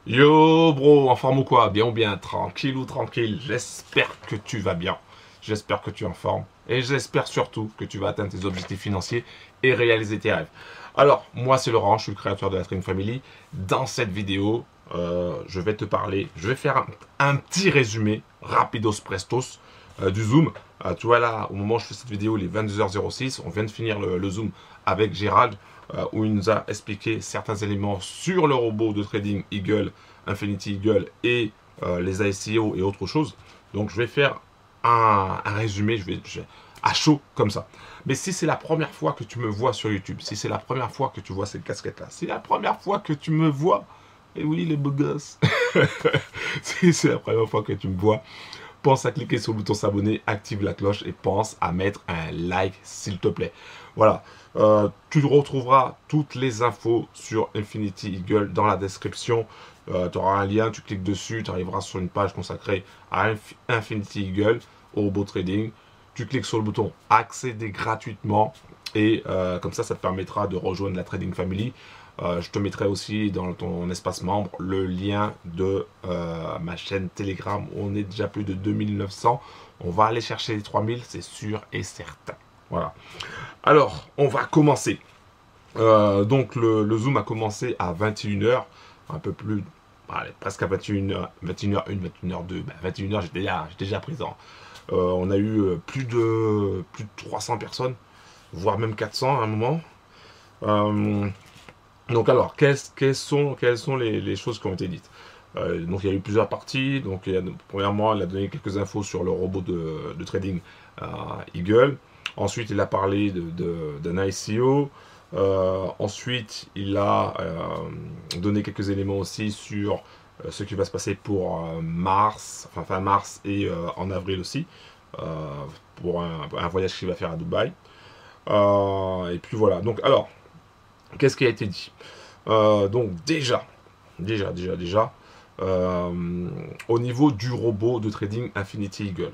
Yo bro, en forme ou quoi? Bien ou bien? Tranquille ou tranquille? J'espère que tu vas bien. J'espère que tu es en forme. Et j'espère surtout que tu vas atteindre tes objectifs financiers et réaliser tes rêves. Alors, moi c'est Laurent, je suis le créateur de la Trading Family. Dans cette vidéo, je vais te parler, je vais faire un petit résumé, rapidos prestos, du Zoom. Tu vois là, au moment où je fais cette vidéo, il est 22h06, on vient de finir le Zoom avec Gérald, où il nous a expliqué certains éléments sur le robot de trading Eagle, Infinity Eagle et les ICO et autres choses. Donc je vais faire un résumé, à chaud comme ça. Mais si c'est la première fois que tu me vois sur YouTube, si c'est la première fois que tu vois cette casquette-là, si c'est la première fois que tu me vois, et oui les beaux gosses, si c'est la première fois que tu me vois, pense à cliquer sur le bouton s'abonner, active la cloche et pense à mettre un like s'il te plaît. Voilà, tu retrouveras toutes les infos sur Infinity Eagle dans la description. Tu auras un lien, tu cliques dessus, tu arriveras sur une page consacrée à Infinity Eagle, au robot trading. Tu cliques sur le bouton accéder gratuitement et comme ça te permettra de rejoindre la Trading Family. Je te mettrai aussi dans ton espace membre le lien de ma chaîne Telegram. On est déjà plus de 2900. On va aller chercher les 3000, c'est sûr et certain. Voilà. Alors, on va commencer. Donc, le Zoom a commencé à 21h, un peu plus, allez, presque à 21h, 21h1, 21h2. 21h, j'étais déjà présent. On a eu plus de 300 personnes, voire même 400 à un moment. Donc alors, quelles sont les choses qui ont été dites? Donc il y a eu plusieurs parties. Donc premièrement, il a donné quelques infos sur le robot de trading Eagle. Ensuite, il a parlé d'un ICO. Ensuite, il a donné quelques éléments aussi sur ce qui va se passer pour mars, enfin fin mars et en avril aussi, euh, pour un voyage qu'il va faire à Dubaï. Et puis voilà. Donc alors, qu'est-ce qui a été dit? Donc déjà, au niveau du robot de trading Infinity Eagle,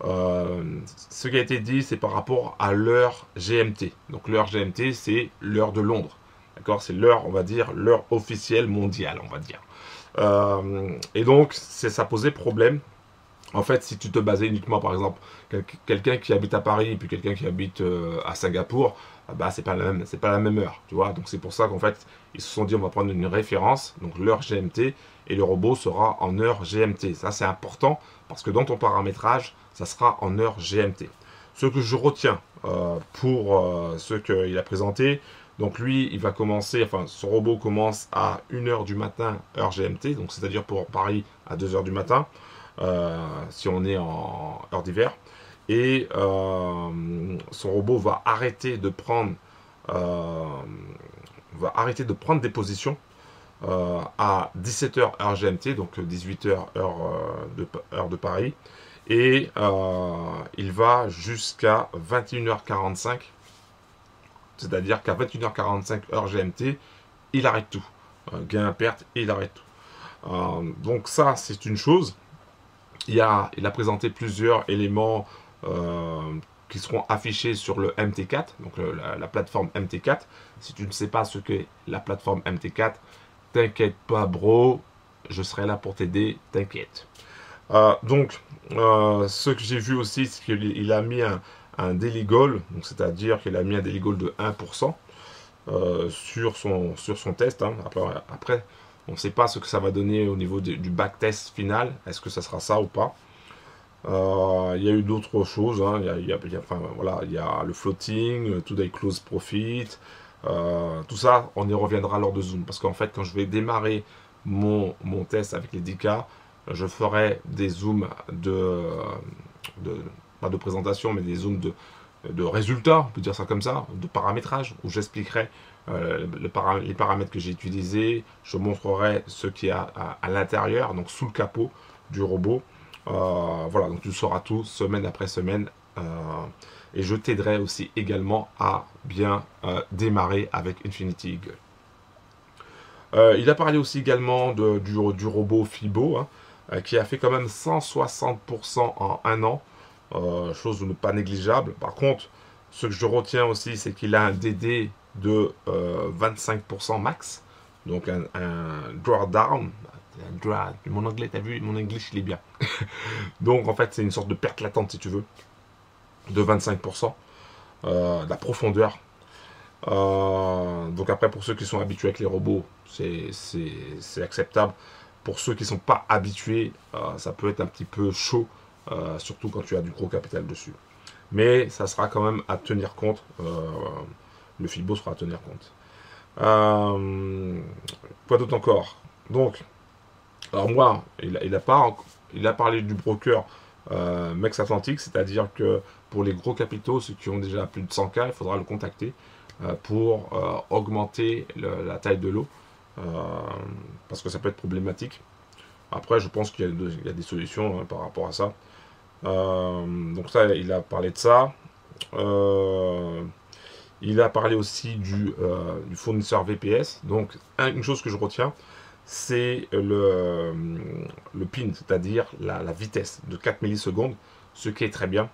ce qui a été dit, c'est par rapport à l'heure GMT. Donc l'heure GMT, c'est l'heure de Londres. D'accord? C'est l'heure, on va dire, l'heure officielle mondiale, on va dire. Et donc, ça posait problème. En fait, si tu te basais uniquement, par exemple, quelqu'un qui habite à Paris et puis quelqu'un qui habite à Singapour, bah c'est pas la même heure, tu vois. Donc c'est pour ça qu'en fait, ils se sont dit on va prendre une référence, donc l'heure GMT, et le robot sera en heure GMT. Ça c'est important parce que dans ton paramétrage, ça sera en heure GMT. Ce que je retiens pour ce qu'il a présenté, donc lui, il va commencer, enfin son robot commence à 1h du matin, heure GMT, donc c'est-à-dire pour Paris à 2h du matin. Si on est en heure d'hiver. Et son robot va arrêter de prendre des positions à 17h heure GMT, donc 18h heure de Paris. Et il va jusqu'à 21h45, c'est-à-dire qu'à 21h45 heure GMT, il arrête tout. Gain, perte, et il arrête tout. Donc ça, c'est une chose. Il a présenté plusieurs éléments qui seront affichés sur le MT4, donc la plateforme MT4. Si tu ne sais pas ce qu'est la plateforme MT4, t'inquiète pas bro, je serai là pour t'aider, t'inquiète. Ce que j'ai vu aussi, c'est qu'il a mis un daily goal, c'est-à-dire qu'il a mis un daily goal de 1% sur son test. Hein. Après, on ne sait pas ce que ça va donner au niveau du backtest final. Est-ce que ça sera ça ou pas? Il y a eu d'autres choses. Hein. Il y a le floating, today close profit. Tout ça, on y reviendra lors de Zoom. Parce qu'en fait, quand je vais démarrer mon test avec les 10K, je ferai des zooms pas de présentation, mais des zooms de résultats, on peut dire ça comme ça, de paramétrage, où j'expliquerai les paramètres que j'ai utilisés, je montrerai ce qu'il y a à l'intérieur, donc sous le capot du robot. Voilà, donc tu sauras tout semaine après semaine. Et je t'aiderai aussi également à bien démarrer avec Infinity Eagle. Il a parlé aussi également du robot Fibo, hein, qui a fait quand même 160% en un an. Chose pas négligeable. Par contre, ce que je retiens aussi, c'est qu'il a un DD de 25% max. Donc un drawdown, dry. Mon anglais, t'as vu, mon anglais, il est bien. Donc, en fait, c'est une sorte de perte latente, si tu veux, de 25%, de la profondeur. Donc après, pour ceux qui sont habitués avec les robots, c'est acceptable. Pour ceux qui ne sont pas habitués, ça peut être un petit peu chaud, surtout quand tu as du gros capital dessus. Mais ça sera quand même à tenir compte. Le Fibo sera à tenir compte. Quoi d'autre encore? Donc, alors moi, il a parlé du broker Mex Atlantic, c'est-à-dire que pour les gros capitaux, ceux qui ont déjà plus de 100K, il faudra le contacter pour augmenter la taille de l'eau, parce que ça peut être problématique. Après, je pense qu'il y a des solutions par rapport à ça. Donc ça, il a parlé de ça. Il a parlé aussi du fournisseur VPS. Donc, une chose que je retiens, c'est le pin, c'est-à-dire la vitesse de 4 millisecondes, ce qui est très bien.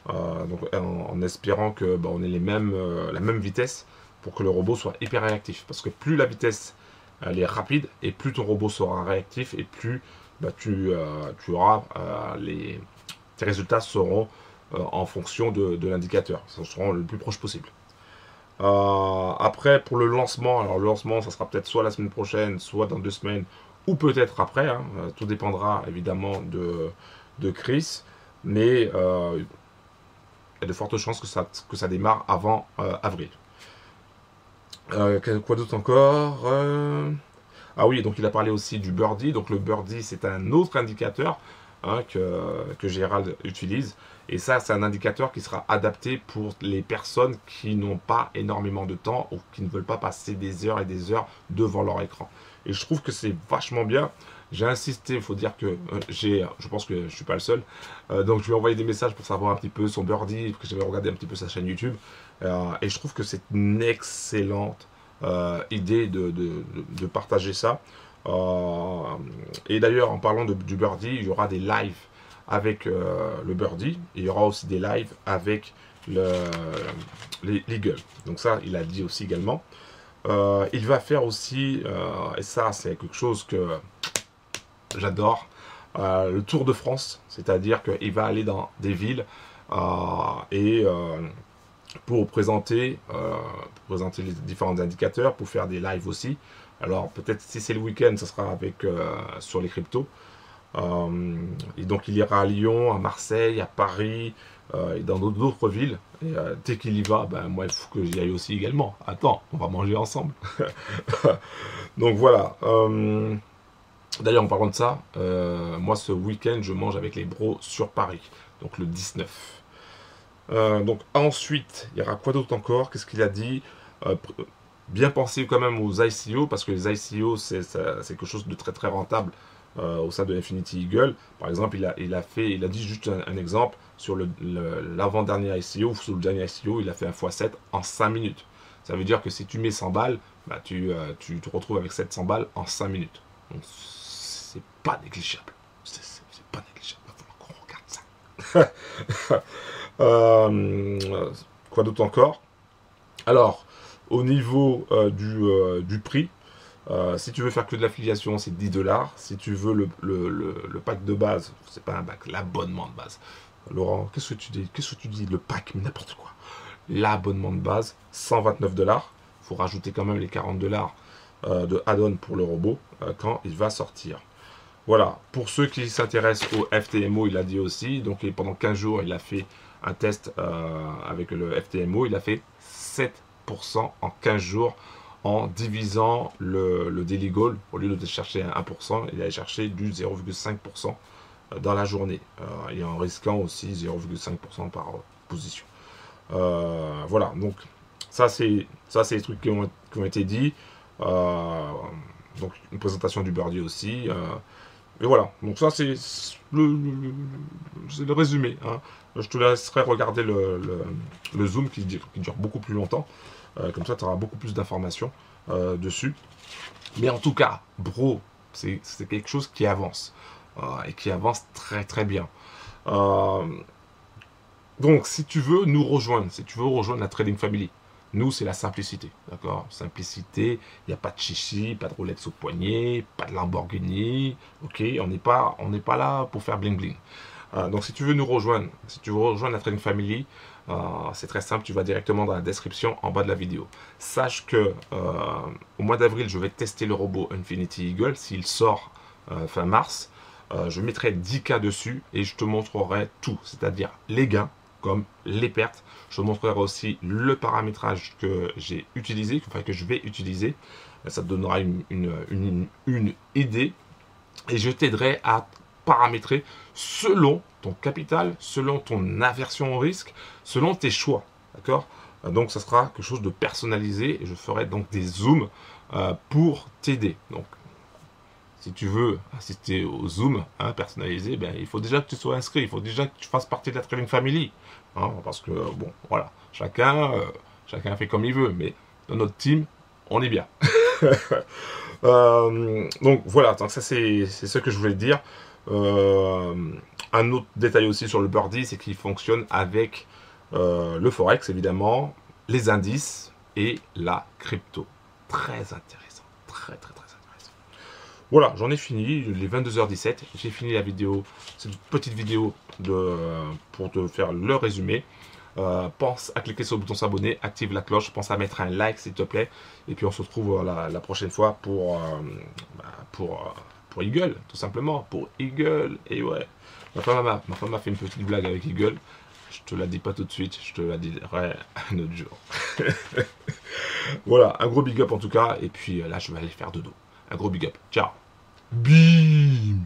Donc, en espérant que on ait la même vitesse pour que le robot soit hyper réactif. Parce que plus la vitesse elle est rapide, et plus ton robot sera réactif, et plus tu auras tes résultats seront en fonction de l'indicateur. Ça sera le plus proche possible. Après, pour le lancement, alors le lancement, ça sera peut-être soit la semaine prochaine, soit dans 2 semaines, ou peut-être après. Hein. Tout dépendra évidemment de Chris. Mais il y a de fortes chances que ça démarre avant avril. Quoi d'autre encore? Ah oui, donc il a parlé aussi du birdie. Donc le birdie, c'est un autre indicateur que Gérald utilise. Et ça, c'est un indicateur qui sera adapté pour les personnes qui n'ont pas énormément de temps ou qui ne veulent pas passer des heures et des heures devant leur écran. Et je trouve que c'est vachement bien. J'ai insisté, il faut dire que je pense que je ne suis pas le seul. Donc je lui ai envoyé des messages pour savoir un petit peu son birdie, parce que j'avais regardé un petit peu sa chaîne YouTube. Et je trouve que c'est une excellente idée de partager ça. Et d'ailleurs, en parlant du birdie, il y aura des lives avec le birdie. Et il y aura aussi des lives avec l'eagle. Donc ça, il a dit aussi également. Il va faire aussi, et ça c'est quelque chose que j'adore, le Tour de France. C'est-à-dire qu'il va aller dans des villes pour présenter les différents indicateurs, pour faire des lives aussi. Alors peut-être si c'est le week-end, ça sera sur les cryptos. Et donc il ira à Lyon, à Marseille, à Paris et dans d'autres villes. Et dès qu'il y va, moi il faut que j'y aille aussi également. Attends, on va manger ensemble. Donc voilà. D'ailleurs en parlant de ça, moi ce week-end je mange avec les bros sur Paris, donc le 19. Donc ensuite, il y aura quoi d'autre encore? Qu'est-ce qu'il a dit? Bien penser quand même aux ICO, parce que les ICO c'est quelque chose de très très rentable au sein de Infinity Eagle. Par exemple, il a dit juste un exemple sur l'avant-dernier ICO, ou sur le dernier ICO, il a fait un x7 en 5 minutes. Ça veut dire que si tu mets 100 balles, tu te retrouves avec 700 balles en 5 minutes. Donc c'est pas négligeable. C'est pas négligeable, il va falloir qu'on regarde ça. Quoi d'autre encore? Alors, au niveau du prix, si tu veux faire que de l'affiliation, c'est 10 $. Si tu veux le pack de base, c'est pas un pack, l'abonnement de base. Laurent, qu'est-ce que tu dis? Qu'est-ce que tu dis? Le pack, mais n'importe quoi. L'abonnement de base, 129 $. Il faut rajouter quand même les 40 $ de add-on pour le robot quand il va sortir. Voilà, pour ceux qui s'intéressent au FTMO, il a dit aussi, donc pendant 15 jours, il a fait un test avec le FTMO, il a fait 7% en 15 jours en divisant le daily goal. Au lieu de chercher un 1%, il a cherché du 0,5% dans la journée, et en risquant aussi 0,5% par position. Voilà, donc ça c'est les trucs qui ont été dits. Donc une présentation du birdie aussi. Et voilà, donc ça c'est le résumé. Hein. Je te laisserai regarder le zoom qui dure beaucoup plus longtemps. Comme ça, tu auras beaucoup plus d'informations dessus. Mais en tout cas, bro, c'est quelque chose qui avance. Et qui avance très très bien. Donc, si tu veux nous rejoindre, si tu veux rejoindre la Trading Family, Nous, c'est la simplicité, d'accord? Simplicité, il n'y a pas de chichi, pas de Rolex au poignet, pas de Lamborghini, ok? On n'est pas là pour faire bling bling. Donc si tu veux nous rejoindre, si tu veux rejoindre la Trading Family, c'est très simple, tu vas directement dans la description en bas de la vidéo. Sache que au mois d'avril, je vais tester le robot Infinity Eagle. S'il sort fin mars, je mettrai 10K dessus et je te montrerai tout, c'est-à-dire les gains comme les pertes. Je te montrerai aussi le paramétrage que j'ai utilisé, enfin que je vais utiliser. Ça te donnera une idée et je t'aiderai à paramétrer selon ton capital, selon ton aversion au risque, selon tes choix. D'accord? Donc, ça sera quelque chose de personnalisé et je ferai donc des zooms pour t'aider. Donc, si tu veux assister au zoom personnalisé, ben, il faut déjà que tu sois inscrit, il faut déjà que tu fasses partie de la Trading Family. Parce que, bon, voilà, chacun fait comme il veut, mais dans notre team, on est bien. Donc voilà, donc ça c'est ce que je voulais dire. Un autre détail aussi sur le birdie, c'est qu'il fonctionne avec le forex évidemment, les indices et la crypto. Très intéressant, très intéressant. Voilà, j'en ai fini, il est 22h17, j'ai fini la vidéo, cette petite vidéo pour te faire le résumé. Pense à cliquer sur le bouton s'abonner, active la cloche, pense à mettre un like s'il te plaît, et puis on se retrouve la prochaine fois pour Eagle, tout simplement, pour Eagle. Et ouais, ma femme a fait une petite blague avec Eagle, je te la dis pas tout de suite, je te la dirai un autre jour. Voilà, un gros big up en tout cas, et puis là je vais aller faire dodo. Un gros big up, ciao. Bim.